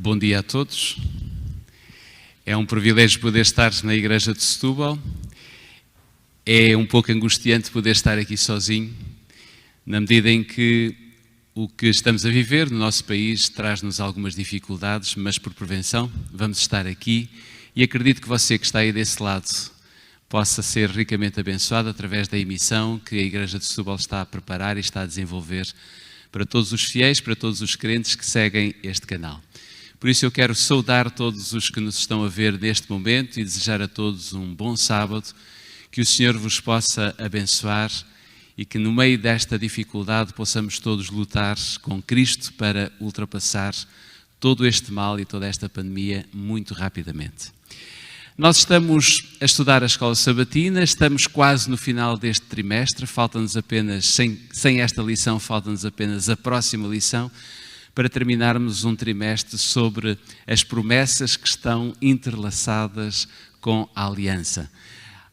Bom dia a todos. É um privilégio poder estar na igreja de Setúbal. É um pouco angustiante poder estar aqui sozinho, na medida em que o que estamos a viver no nosso país traz-nos algumas dificuldades, mas por prevenção vamos estar aqui e acredito que você que está aí desse lado possa ser ricamente abençoado através da emissão que a igreja de Setúbal está a preparar e está a desenvolver para todos os fiéis, para todos os crentes que seguem este canal. Por isso eu quero saudar todos os que nos estão a ver neste momento e desejar a todos um bom sábado, que o Senhor vos possa abençoar e que no meio desta dificuldade possamos todos lutar com Cristo para ultrapassar todo este mal e toda esta pandemia muito rapidamente. Nós estamos a estudar a Escola Sabatina, estamos quase no final deste trimestre, falta-nos apenas, sem esta lição, falta-nos apenas a próxima lição, para terminarmos um trimestre sobre as promessas que estão entrelaçadas com a aliança.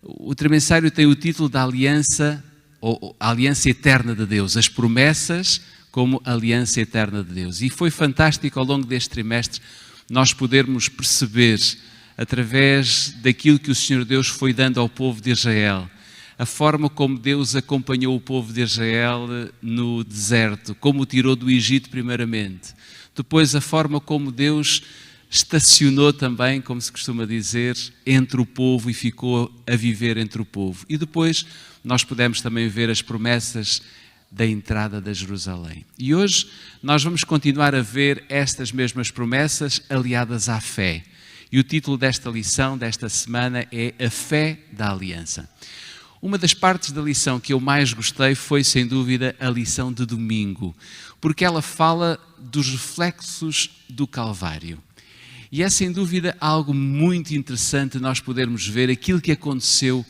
O trimestriário tem o título da aliança, ou a aliança eterna de Deus, as promessas como aliança eterna de Deus. E foi fantástico ao longo deste trimestre nós podermos perceber, através daquilo que o Senhor Deus foi dando ao povo de Israel, a forma como Deus acompanhou o povo de Israel no deserto, como o tirou do Egito primeiramente. Depois a forma como Deus estacionou também, como se costuma dizer, entre o povo e ficou a viver entre o povo. E depois nós pudemos também ver as promessas da entrada de Jerusalém. E hoje nós vamos continuar a ver estas mesmas promessas aliadas à fé. E o título desta lição, desta semana, é A Fé da Aliança. Uma das partes da lição que eu mais gostei foi, sem dúvida, a lição de domingo, porque ela fala dos reflexos do Calvário. E é, sem dúvida, algo muito interessante nós podermos ver aquilo que aconteceu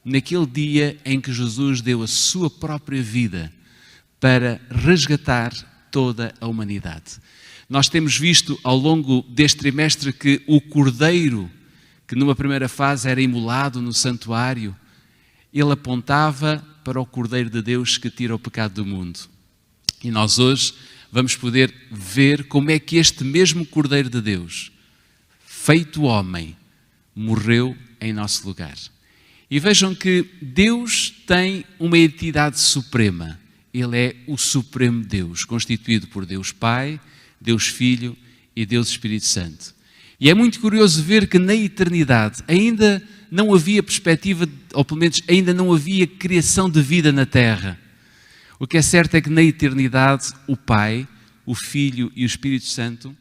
naquele dia em que Jesus deu a sua própria vida para resgatar toda a humanidade. Nós temos visto ao longo deste trimestre que o cordeiro, que numa primeira fase era imolado no santuário, ele apontava para o Cordeiro de Deus que tira o pecado do mundo. E nós hoje vamos poder ver como é que este mesmo Cordeiro de Deus, feito homem, morreu em nosso lugar. E vejam que Deus tem uma entidade suprema. Ele é o Supremo Deus, constituído por Deus Pai, Deus Filho e Deus Espírito Santo. E é muito curioso ver que na eternidade ainda não havia perspectiva, ou pelo menos ainda não havia criação de vida na Terra. O que é certo é que na eternidade o Pai, o Filho e o Espírito Santo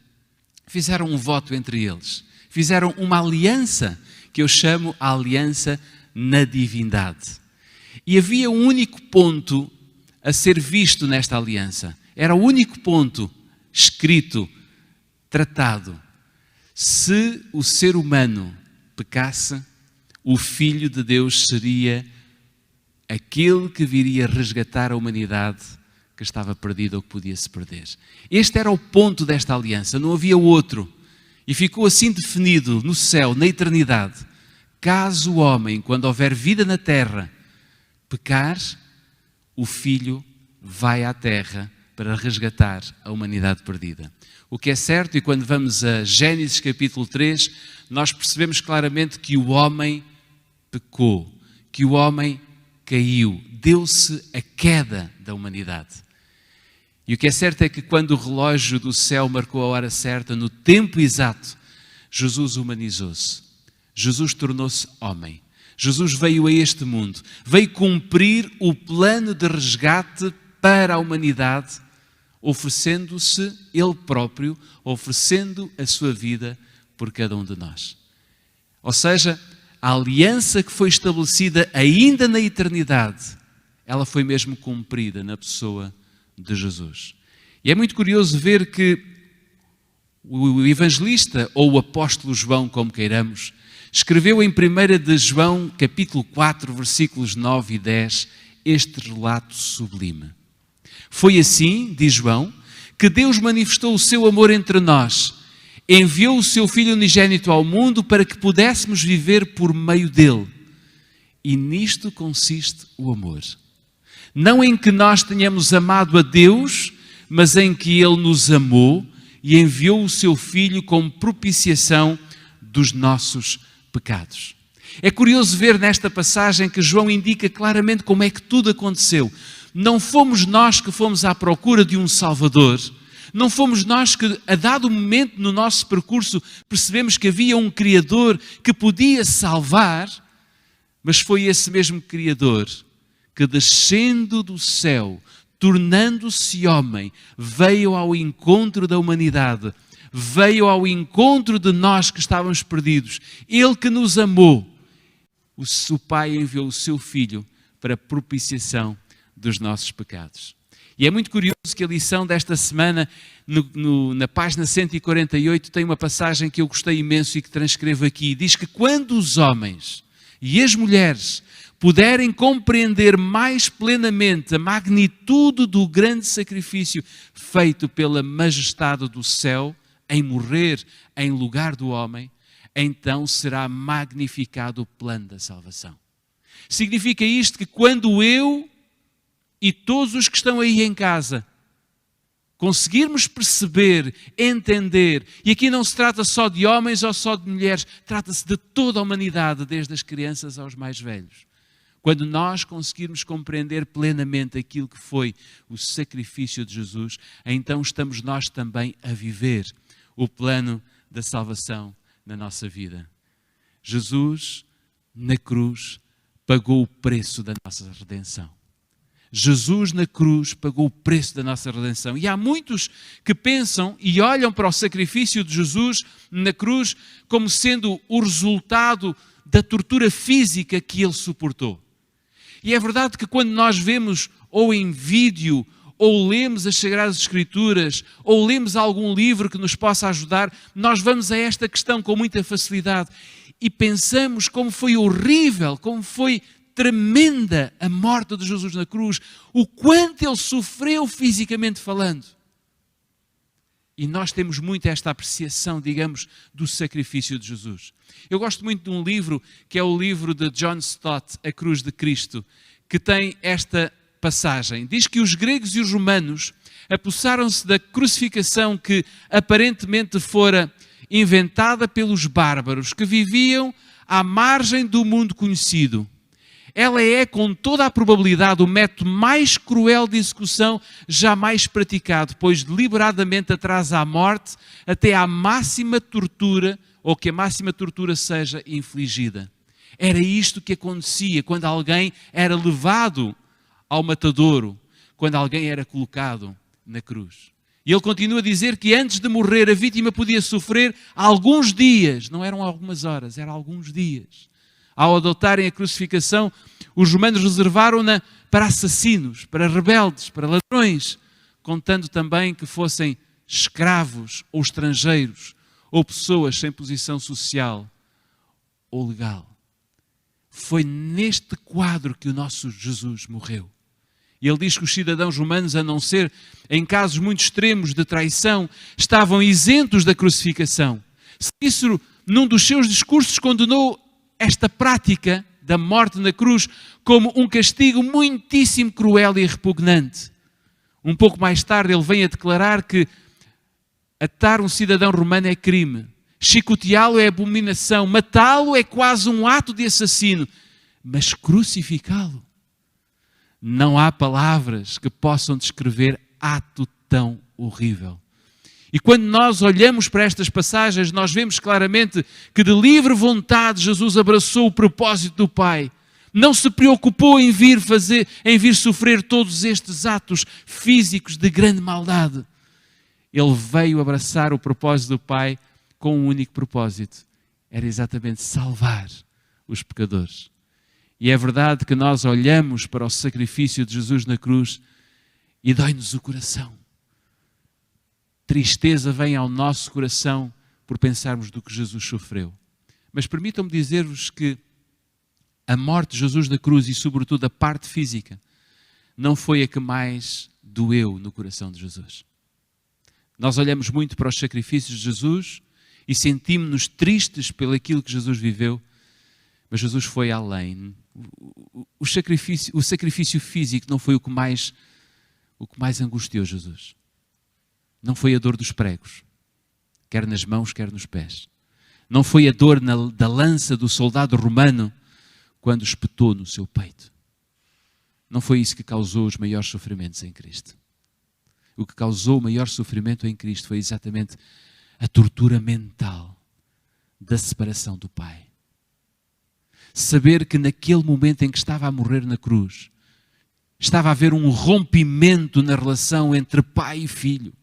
fizeram um voto entre eles. Fizeram uma aliança, que eu chamo a aliança na divindade. E havia um único ponto a ser visto nesta aliança. Era o único ponto escrito, tratado. Se o ser humano pecasse, o Filho de Deus seria aquele que viria resgatar a humanidade que estava perdida ou que podia se perder. Este era o ponto desta aliança, não havia outro. E ficou assim definido no céu, na eternidade. Caso o homem, quando houver vida na terra, pecar, o Filho vai à terra para resgatar a humanidade perdida. O que é certo, e quando vamos a Gênesis capítulo 3, nós percebemos claramente que o homem pecou, que o homem caiu, deu-se a queda da humanidade. E o que é certo é que quando o relógio do céu marcou a hora certa, no tempo exato, Jesus humanizou-se. Jesus tornou-se homem. Jesus veio a este mundo, veio cumprir o plano de resgate para a humanidade, oferecendo-se Ele próprio, oferecendo a sua vida por cada um de nós. Ou seja, a aliança que foi estabelecida ainda na eternidade, ela foi mesmo cumprida na pessoa de Jesus. E é muito curioso ver que o evangelista, ou o apóstolo João, como queiramos, escreveu em 1 de João, capítulo 4, versículos 9 e 10, este relato sublime. Foi assim, diz João, que Deus manifestou o seu amor entre nós. Enviou o seu Filho unigênito ao mundo para que pudéssemos viver por meio dele. E nisto consiste o amor. Não em que nós tenhamos amado a Deus, mas em que Ele nos amou e enviou o seu Filho como propiciação dos nossos pecados. É curioso ver nesta passagem que João indica claramente como é que tudo aconteceu. Não fomos nós que fomos à procura de um Salvador. Não fomos nós que, a dado momento no nosso percurso, percebemos que havia um Criador que podia salvar, mas foi esse mesmo Criador que, descendo do céu, tornando-se homem, veio ao encontro da humanidade, veio ao encontro de nós que estávamos perdidos. Ele que nos amou. O Pai enviou o seu Filho para a propiciação dos nossos pecados. E é muito curioso que a lição desta semana, na página 148, tem uma passagem que eu gostei imenso e que transcrevo aqui. Diz que quando os homens e as mulheres puderem compreender mais plenamente a magnitude do grande sacrifício feito pela majestade do céu, em morrer em lugar do homem, então será magnificado o plano da salvação. Significa isto que quando eu e todos os que estão aí em casa conseguirmos perceber, entender, e aqui não se trata só de homens ou só de mulheres, trata-se de toda a humanidade, desde as crianças aos mais velhos. Quando nós conseguirmos compreender plenamente aquilo que foi o sacrifício de Jesus, então estamos nós também a viver o plano da salvação na nossa vida. Jesus, na cruz, pagou o preço da nossa redenção. Jesus na cruz pagou o preço da nossa redenção. E há muitos que pensam e olham para o sacrifício de Jesus na cruz como sendo o resultado da tortura física que ele suportou. E é verdade que quando nós vemos ou em vídeo, ou lemos as Sagradas Escrituras, ou lemos algum livro que nos possa ajudar, nós vamos a esta questão com muita facilidade e pensamos como foi horrível, como foi tremenda a morte de Jesus na cruz, o quanto ele sofreu fisicamente falando. E nós temos muito esta apreciação, digamos, do sacrifício de Jesus. Eu gosto muito de um livro, que é o livro de John Stott, A Cruz de Cristo, que tem esta passagem. Diz que os gregos e os romanos apossaram-se da crucificação que aparentemente fora inventada pelos bárbaros, que viviam à margem do mundo conhecido. Ela é, com toda a probabilidade, o método mais cruel de execução jamais praticado, pois deliberadamente atrasa a morte até à máxima tortura, ou que a máxima tortura seja infligida. Era isto que acontecia quando alguém era levado ao matadouro, quando alguém era colocado na cruz. E ele continua a dizer que antes de morrer a vítima podia sofrer alguns dias, não eram algumas horas, eram alguns dias. Ao adotarem a crucificação, os romanos reservaram-na para assassinos, para rebeldes, para ladrões, contando também que fossem escravos ou estrangeiros, ou pessoas sem posição social ou legal. Foi neste quadro que o nosso Jesus morreu. E ele diz que os cidadãos romanos, a não ser em casos muito extremos de traição, estavam isentos da crucificação. Cícero, num dos seus discursos, condenou esta prática da morte na cruz como um castigo muitíssimo cruel e repugnante. Um pouco mais tarde ele vem a declarar que atar um cidadão romano é crime, chicoteá-lo é abominação, matá-lo é quase um ato de assassino, mas crucificá-lo, não há palavras que possam descrever ato tão horrível. E quando nós olhamos para estas passagens, nós vemos claramente que de livre vontade Jesus abraçou o propósito do Pai. Não se preocupou em vir sofrer todos estes atos físicos de grande maldade. Ele veio abraçar o propósito do Pai com um único propósito. Era exatamente salvar os pecadores. E é verdade que nós olhamos para o sacrifício de Jesus na cruz e dói-nos o coração. Tristeza vem ao nosso coração por pensarmos do que Jesus sofreu. Mas permitam-me dizer-vos que a morte de Jesus na cruz e sobretudo a parte física não foi a que mais doeu no coração de Jesus. Nós olhamos muito para os sacrifícios de Jesus e sentimos-nos tristes pelo aquilo que Jesus viveu, mas Jesus foi além. O sacrifício físico não foi o que mais angustiou Jesus. Não foi a dor dos pregos. quer nas mãos, quer nos pés. Não foi a dor da lança do soldado romano quando espetou no seu peito. Não foi isso que causou os maiores sofrimentos em Cristo. O que causou o maior sofrimento em Cristo foi exatamente a tortura mental da separação do Pai. Saber que naquele momento em que estava a morrer na cruz, estava a haver um rompimento na relação entre pai e filho.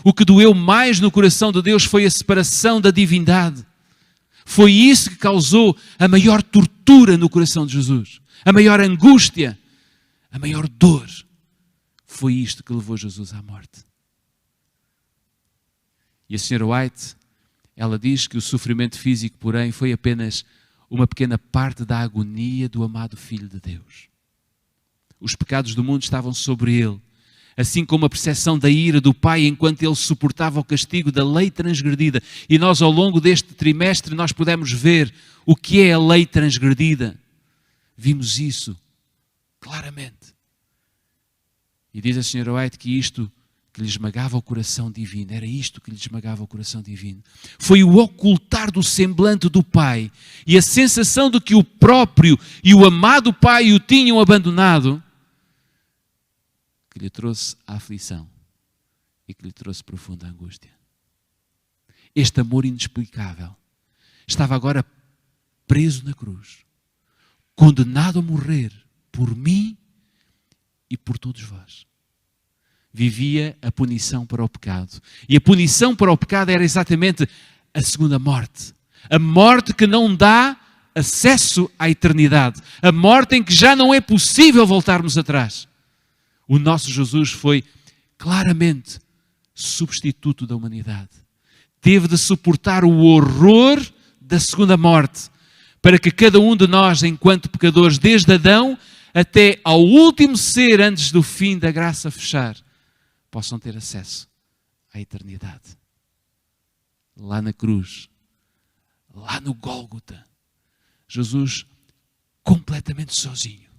O que doeu mais no coração de Deus foi a separação da divindade. Foi isso que causou a maior tortura no coração de Jesus. A maior angústia, a maior dor. Foi isto que levou Jesus à morte. E a Sra. White, ela diz que o sofrimento físico, porém, foi apenas uma pequena parte da agonia do amado Filho de Deus. Os pecados do mundo estavam sobre ele, assim como a percepção da ira do Pai enquanto ele suportava o castigo da lei transgredida. E nós, ao longo deste trimestre, nós pudemos ver o que é a lei transgredida. Vimos isso claramente. E diz a Sra. White que isto que lhe esmagava o coração divino, era isto que lhe esmagava o coração divino. Foi o ocultar do semblante do Pai e a sensação de que o próprio e o amado Pai o tinham abandonado, que lhe trouxe a aflição e que lhe trouxe profunda angústia. Este amor inexplicável estava agora preso na cruz, condenado a morrer por mim e por todos vós. Vivia a punição para o pecado. E a punição para o pecado era exatamente a segunda morte. A morte que não dá acesso à eternidade. A morte em que já não é possível voltarmos atrás. O nosso Jesus foi claramente substituto da humanidade. Teve de suportar o horror da segunda morte, para que cada um de nós, enquanto pecadores, desde Adão até ao último ser antes do fim da graça fechar, possam ter acesso à eternidade. Lá na cruz, lá no Gólgota, Jesus completamente sozinho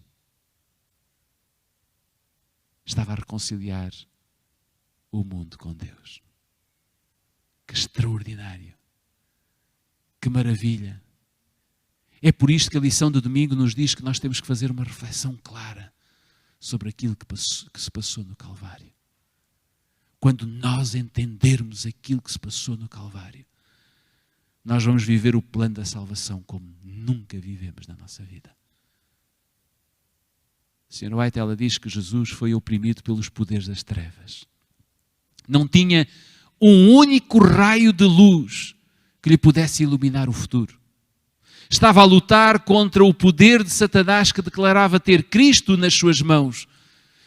estava a reconciliar o mundo com Deus. Que extraordinário! Que maravilha! É por isto que a lição de domingo nos diz que nós temos que fazer uma reflexão clara sobre aquilo que se passou no Calvário. Quando nós entendermos aquilo que se passou no Calvário, nós vamos viver o plano da salvação como nunca vivemos na nossa vida. A Sra. White, ela diz que Jesus foi oprimido pelos poderes das trevas. Não tinha um único raio de luz que lhe pudesse iluminar o futuro. Estava a lutar contra o poder de Satanás, que declarava ter Cristo nas suas mãos.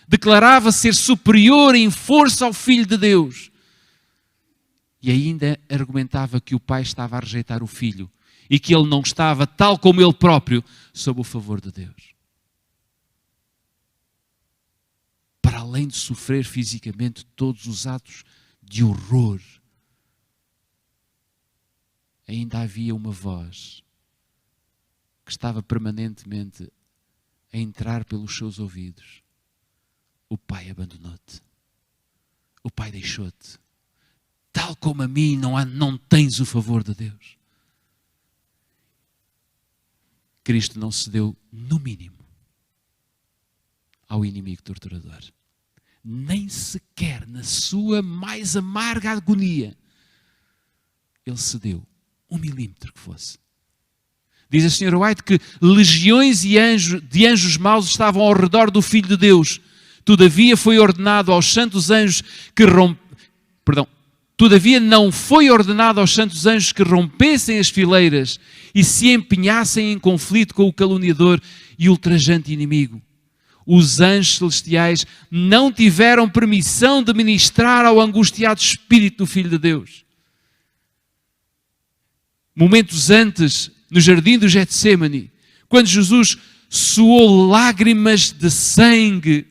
Declarava ser superior em força ao Filho de Deus. E ainda argumentava que o Pai estava a rejeitar o Filho e que ele não estava, tal como ele próprio, sob o favor de Deus. Para além de sofrer fisicamente todos os atos de horror, ainda havia uma voz que estava permanentemente a entrar pelos seus ouvidos. O Pai abandonou-te. O Pai deixou-te. Tal como a mim não tens o favor de Deus. Cristo não cedeu, no mínimo, ao inimigo torturador. Nem sequer na sua mais amarga agonia, ele cedeu 1 milímetro que fosse. Diz a Sra. White que legiões de anjos maus estavam ao redor do Filho de Deus. Todavia foi ordenado aos santos anjos que Todavia não foi ordenado aos santos anjos que rompessem as fileiras e se empenhassem em conflito com o caluniador e ultrajante inimigo. Os anjos celestiais não tiveram permissão de ministrar ao angustiado espírito do Filho de Deus. Momentos antes, no jardim do Getsêmani, quando Jesus suou lágrimas de sangue,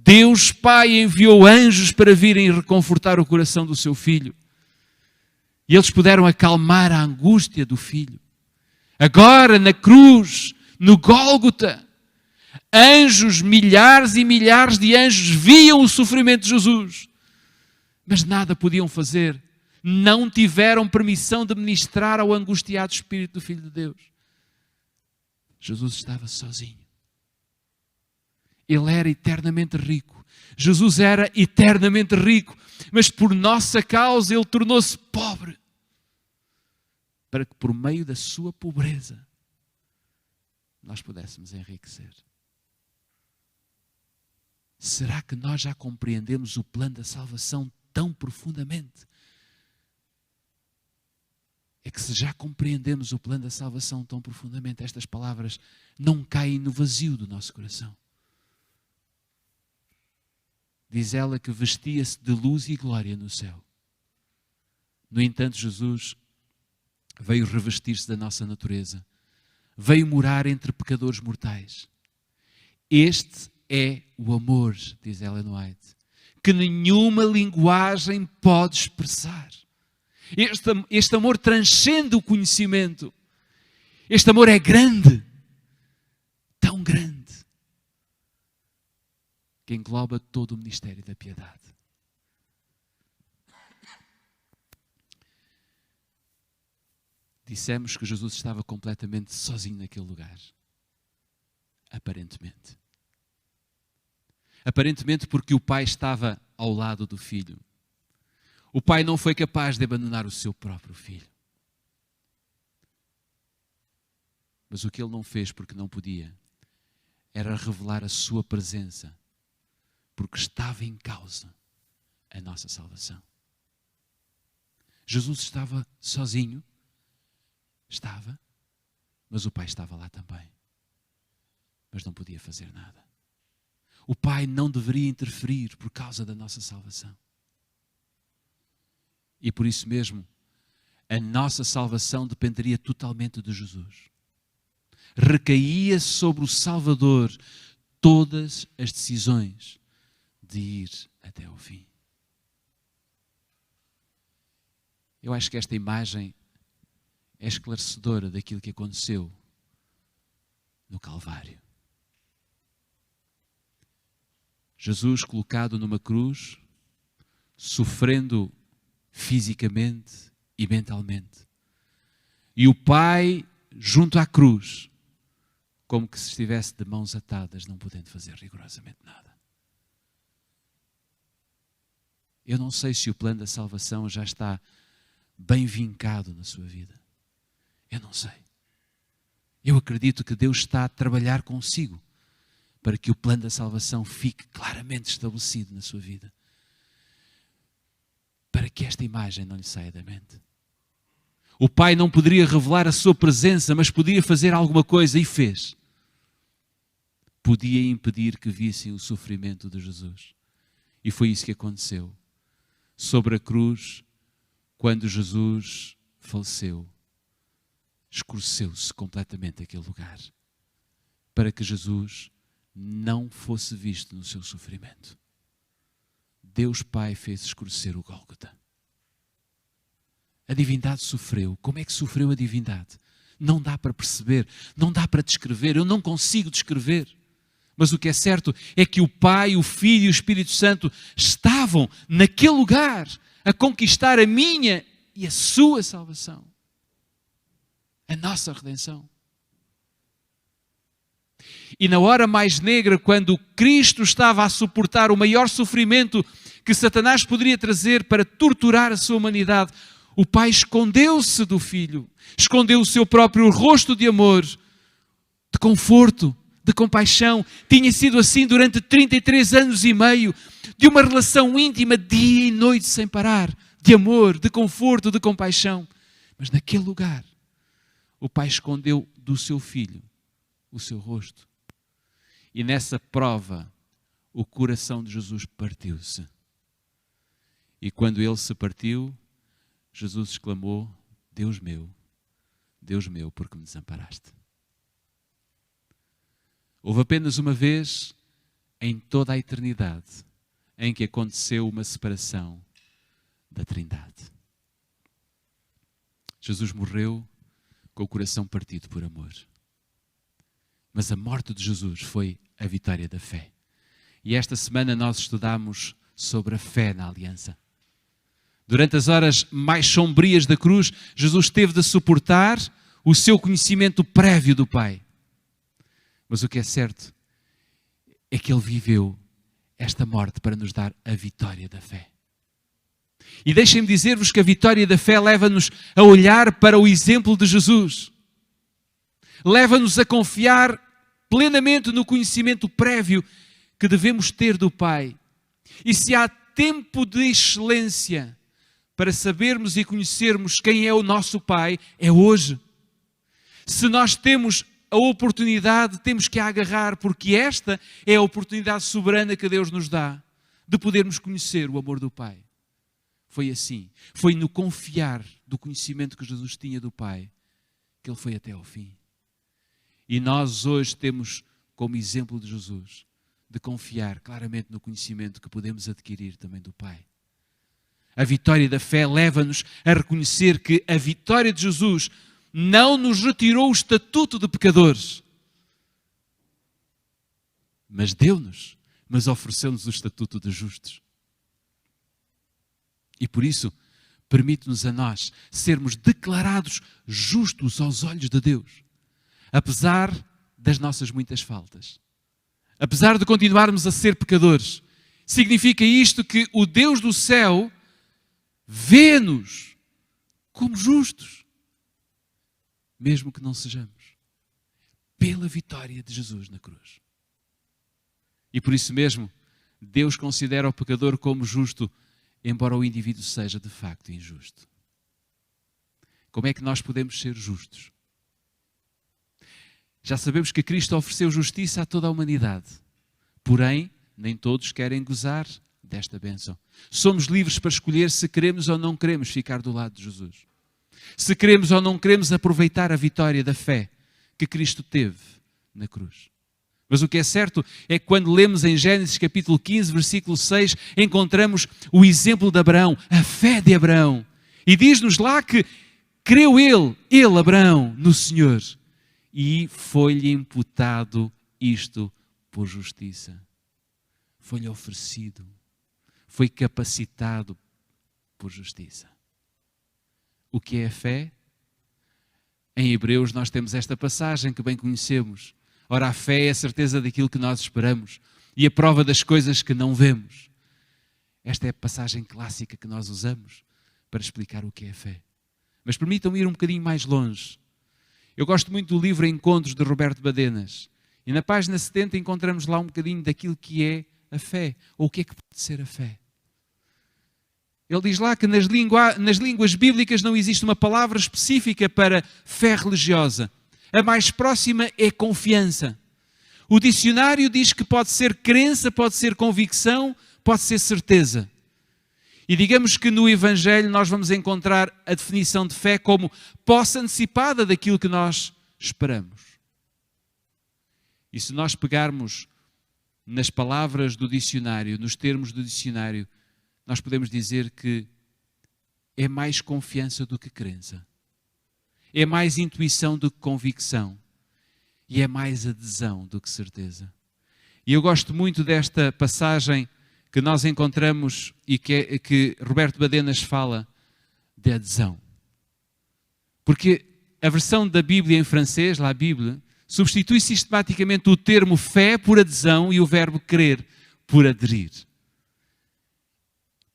Deus Pai enviou anjos para virem reconfortar o coração do seu filho. E eles puderam acalmar a angústia do filho. Agora, na cruz, no Gólgota, anjos, milhares e milhares de anjos viam o sofrimento de Jesus, mas nada podiam fazer, não tiveram permissão de ministrar ao angustiado Espírito do Filho de Deus. Jesus estava sozinho. Ele era eternamente rico. Jesus era eternamente rico, mas por nossa causa Ele tornou-se pobre, para que por meio da sua pobreza nós pudéssemos enriquecer. Será que nós já compreendemos o plano da salvação tão profundamente? É que se já compreendemos o plano da salvação tão profundamente, estas palavras não caem no vazio do nosso coração. Diz ela que vestia-se de luz e glória no céu. No entanto, Jesus veio revestir-se da nossa natureza. Veio morar entre pecadores mortais. Este é o amor, diz Ellen White, que nenhuma linguagem pode expressar. Este amor transcende o conhecimento. Este amor é grande, tão grande, que engloba todo o ministério da piedade. Dissemos que Jesus estava completamente sozinho naquele lugar. Aparentemente. Aparentemente porque o Pai estava ao lado do Filho. O Pai não foi capaz de abandonar o seu próprio Filho. Mas o que Ele não fez porque não podia, era revelar a sua presença, porque estava em causa a nossa salvação. Jesus estava sozinho, estava, mas o Pai estava lá também. Mas não podia fazer nada. O Pai não deveria interferir por causa da nossa salvação. E por isso mesmo, a nossa salvação dependeria totalmente de Jesus. Recaía sobre o Salvador todas as decisões de ir até ao fim. Eu acho que esta imagem é esclarecedora daquilo que aconteceu no Calvário. Jesus colocado numa cruz, sofrendo fisicamente e mentalmente. E o Pai junto à cruz, como que se estivesse de mãos atadas, não podendo fazer rigorosamente nada. Eu não sei se o plano da salvação já está bem vincado na sua vida. Eu não sei. Eu acredito que Deus está a trabalhar consigo para que o plano da salvação fique claramente estabelecido na sua vida. Para que esta imagem não lhe saia da mente. O Pai não poderia revelar a sua presença, mas podia fazer alguma coisa e fez. Podia impedir que vissem o sofrimento de Jesus. E foi isso que aconteceu. Sobre a cruz, quando Jesus faleceu, escureceu-se completamente aquele lugar, para que Jesus não fosse visto no seu sofrimento. Deus Pai fez escurecer o Gólgota. A divindade sofreu. Como é que sofreu a divindade? Não dá para perceber, não dá para descrever, eu não consigo descrever. Mas o que é certo é que o Pai, o Filho e o Espírito Santo estavam naquele lugar a conquistar a minha e a sua salvação. A nossa redenção. E na hora mais negra, quando Cristo estava a suportar o maior sofrimento que Satanás poderia trazer para torturar a sua humanidade, o Pai escondeu-se do Filho, escondeu o seu próprio rosto de amor, de conforto, de compaixão. Tinha sido assim durante 33 anos e meio, de uma relação íntima, dia e noite sem parar, de amor, de conforto, de compaixão. Mas naquele lugar, o Pai escondeu do seu Filho o seu rosto. E nessa prova, o coração de Jesus partiu-se. E quando ele se partiu, Jesus exclamou: Deus meu, por que me desamparaste? Houve apenas uma vez em toda a eternidade em que aconteceu uma separação da Trindade. Jesus morreu com o coração partido por amor. Mas a morte de Jesus foi a vitória da fé. E esta semana nós estudamos sobre a fé na aliança. Durante as horas mais sombrias da cruz, Jesus teve de suportar o seu conhecimento prévio do Pai. Mas o que é certo é que Ele viveu esta morte para nos dar a vitória da fé. E deixem-me dizer-vos que a vitória da fé leva-nos a olhar para o exemplo de Jesus. Leva-nos a confiar plenamente no conhecimento prévio que devemos ter do Pai. E se há tempo de excelência para sabermos e conhecermos quem é o nosso Pai, é hoje. Se nós temos a oportunidade, temos que a agarrar, porque esta é a oportunidade soberana que Deus nos dá de podermos conhecer o amor do Pai. Foi assim, foi no confiar do conhecimento que Jesus tinha do Pai que Ele foi até ao fim. E nós hoje temos como exemplo de Jesus de confiar claramente no conhecimento que podemos adquirir também do Pai. A vitória da fé leva-nos a reconhecer que a vitória de Jesus não nos retirou o estatuto de pecadores, mas deu-nos, mas ofereceu-nos o estatuto de justos. E por isso, permite-nos a nós sermos declarados justos aos olhos de Deus, apesar das nossas muitas faltas. Apesar de continuarmos a ser pecadores, significa isto que o Deus do céu vê-nos como justos, mesmo que não sejamos, pela vitória de Jesus na cruz. E por isso mesmo, Deus considera o pecador como justo, embora o indivíduo seja de facto injusto. Como é que nós podemos ser justos? Já sabemos que Cristo ofereceu justiça a toda a humanidade, porém, nem todos querem gozar desta bênção. Somos livres para escolher se queremos ou não queremos ficar do lado de Jesus. Se queremos ou não queremos aproveitar a vitória da fé que Cristo teve na cruz. Mas o que é certo é que quando lemos em Gênesis capítulo 15, versículo 6, encontramos o exemplo de Abraão, a fé de Abraão. E diz-nos lá que creu ele, Abraão, no Senhor. E foi-lhe imputado isto por justiça. Foi-lhe oferecido. Foi capacitado por justiça. O que é a fé? Em Hebreus nós temos esta passagem que bem conhecemos. Ora, a fé é a certeza daquilo que nós esperamos e a prova das coisas que não vemos. Esta é a passagem clássica que nós usamos para explicar o que é a fé. Mas permitam-me ir um bocadinho mais longe. Eu gosto muito do livro Encontros de Roberto Badenas. E na página 70 encontramos lá um bocadinho daquilo que é a fé, ou o que é que pode ser a fé. Ele diz lá que nas línguas bíblicas não existe uma palavra específica para fé religiosa. A mais próxima é confiança. O dicionário diz que pode ser crença, pode ser convicção, pode ser certeza. E digamos que no Evangelho nós vamos encontrar a definição de fé como posse antecipada daquilo que nós esperamos. E se nós pegarmos nas palavras do dicionário, nos termos do dicionário, nós podemos dizer que é mais confiança do que crença. É mais intuição do que convicção. E é mais adesão do que certeza. E eu gosto muito desta passagem que nós encontramos e que Roberto Badenas fala de adesão. Porque a versão da Bíblia em francês, lá a Bíblia, substitui sistematicamente o termo fé por adesão e o verbo crer por aderir.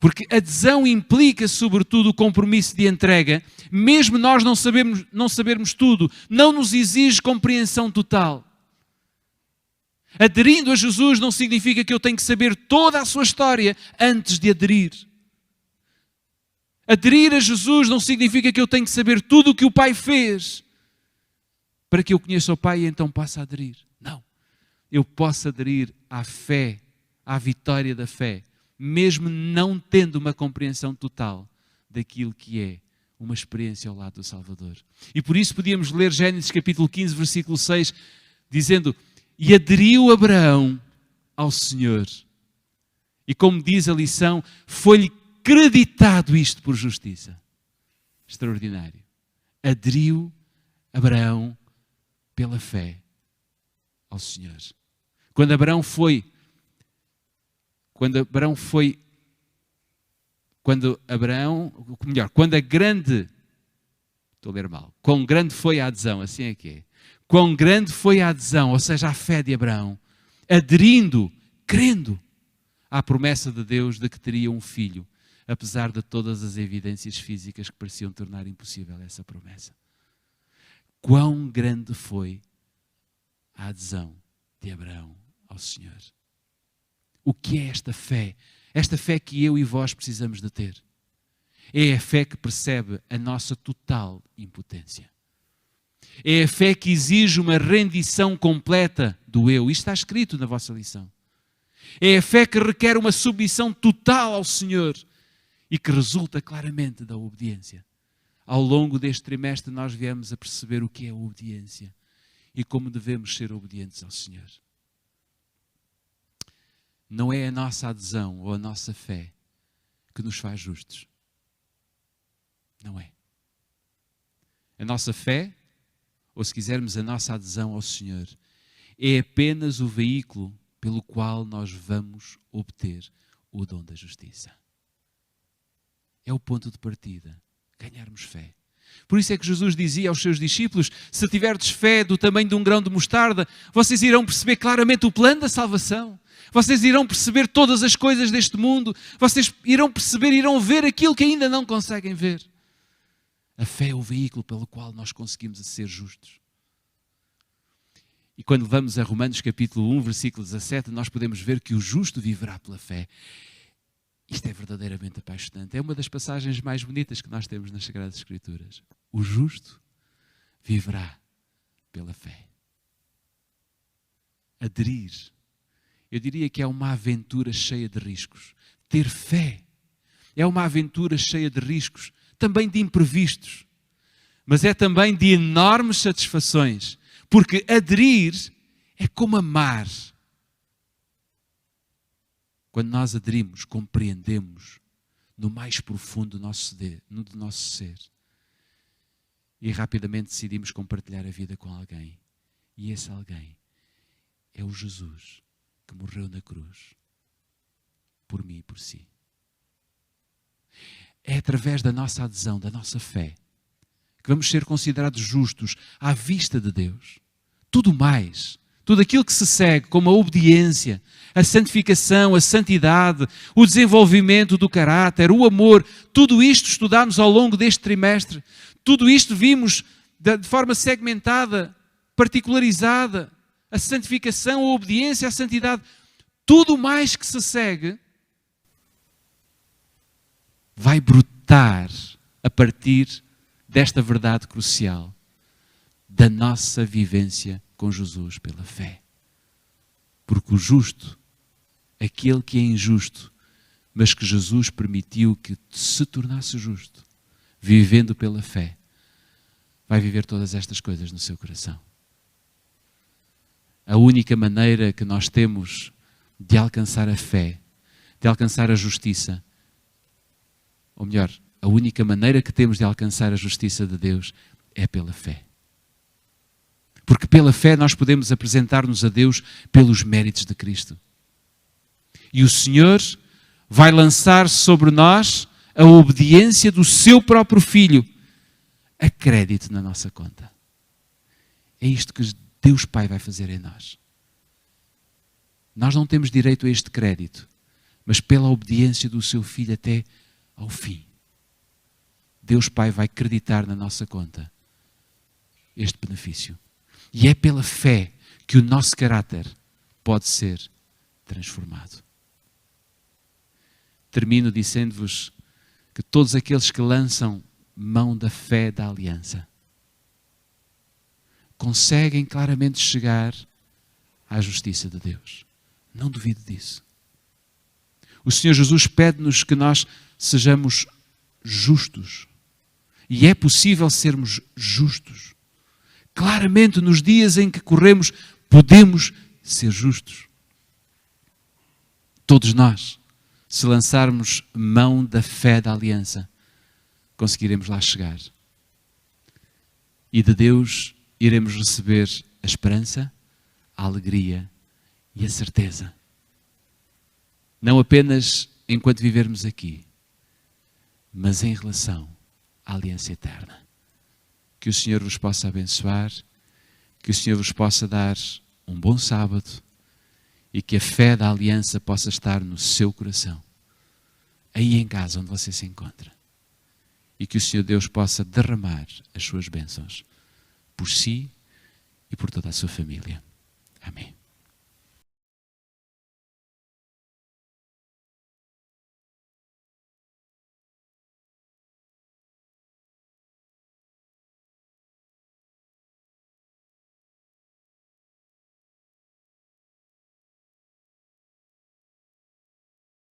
Porque adesão implica, sobretudo, o compromisso de entrega, mesmo nós não sabermos tudo, não nos exige compreensão total. Aderindo a Jesus não significa que eu tenho que saber toda a sua história antes de aderir. Aderir a Jesus não significa que eu tenho que saber tudo o que o Pai fez para que eu conheça o Pai e então passe a aderir. Não. Eu posso aderir à fé, à vitória da fé, mesmo não tendo uma compreensão total daquilo que é uma experiência ao lado do Salvador. E por isso podíamos ler Gênesis capítulo 15, versículo 6, dizendo: e aderiu Abraão ao Senhor. E como diz a lição, foi-lhe creditado isto por justiça. Extraordinário. Aderiu Abraão pela fé ao Senhor. Quando Abraão foi quando estou a ler mal, quão grande foi a adesão, assim é que é, quão grande foi a adesão, ou seja, a fé de Abraão, aderindo, crendo à promessa de Deus de que teria um filho, apesar de todas as evidências físicas que pareciam tornar impossível essa promessa. Quão grande foi a adesão de Abraão ao Senhor. O que é esta fé? Esta fé que eu e vós precisamos de ter. É a fé que percebe a nossa total impotência. É a fé que exige uma rendição completa do eu. Isto está escrito na vossa lição. É a fé que requer uma submissão total ao Senhor e que resulta claramente da obediência. Ao longo deste trimestre nós viemos a perceber o que é a obediência e como devemos ser obedientes ao Senhor. Não é a nossa adesão ou a nossa fé que nos faz justos. Não é. A nossa fé, ou se quisermos a nossa adesão ao Senhor, é apenas o veículo pelo qual nós vamos obter o dom da justiça. É o ponto de partida, ganharmos fé. Por isso é que Jesus dizia aos seus discípulos, se tiverdes fé do tamanho de um grão de mostarda, vocês irão perceber claramente o plano da salvação. Vocês irão perceber todas as coisas deste mundo. Vocês irão perceber, irão ver aquilo que ainda não conseguem ver. A fé é o veículo pelo qual nós conseguimos ser justos. E quando vamos a Romanos capítulo 1, versículo 17, nós podemos ver que o justo viverá pela fé. Isto é verdadeiramente apaixonante. É uma das passagens mais bonitas que nós temos nas Sagradas Escrituras. O justo viverá pela fé. Aderir. Eu diria que é uma aventura cheia de riscos. Ter fé é uma aventura cheia de riscos, também de imprevistos, mas é também de enormes satisfações, porque aderir é como amar. Quando nós aderimos, compreendemos no mais profundo do nosso ser e rapidamente decidimos compartilhar a vida com alguém. E esse alguém é o Jesus que morreu na cruz por mim e por si. É através da nossa adesão, da nossa fé, que vamos ser considerados justos à vista de Deus. Tudo mais, tudo aquilo que se segue, como a obediência, a santificação, a santidade, o desenvolvimento do caráter, o amor, tudo isto estudámos ao longo deste trimestre. Tudo isto vimos de forma segmentada, particularizada. A santificação, a obediência, a santidade. Tudo mais que se segue vai brotar a partir desta verdade crucial da nossa vivência com Jesus pela fé. Porque o justo, aquele que é injusto, mas que Jesus permitiu que se tornasse justo, vivendo pela fé, vai viver todas estas coisas no seu coração. A única maneira que nós temos de alcançar a fé, de alcançar a justiça, ou melhor, a única maneira que temos de alcançar a justiça de Deus é pela fé. Porque pela fé nós podemos apresentar-nos a Deus pelos méritos de Cristo. E o Senhor vai lançar sobre nós a obediência do seu próprio Filho a crédito na nossa conta. É isto que Deus Pai vai fazer em nós. Nós não temos direito a este crédito, mas pela obediência do seu Filho até ao fim. Deus Pai vai creditar na nossa conta este benefício. E é pela fé que o nosso caráter pode ser transformado. Termino dizendo-vos que todos aqueles que lançam mão da fé da aliança conseguem claramente chegar à justiça de Deus. Não duvide disso. O Senhor Jesus pede-nos que nós sejamos justos. E é possível sermos justos. Claramente, nos dias em que corremos, podemos ser justos. Todos nós, se lançarmos mão da fé da aliança, conseguiremos lá chegar. E de Deus iremos receber a esperança, a alegria e a certeza. Não apenas enquanto vivermos aqui, mas em relação à aliança eterna. Que o Senhor vos possa abençoar, que o Senhor vos possa dar um bom sábado e que a fé da aliança possa estar no seu coração, aí em casa onde você se encontra. E que o Senhor Deus possa derramar as suas bênçãos por si e por toda a sua família.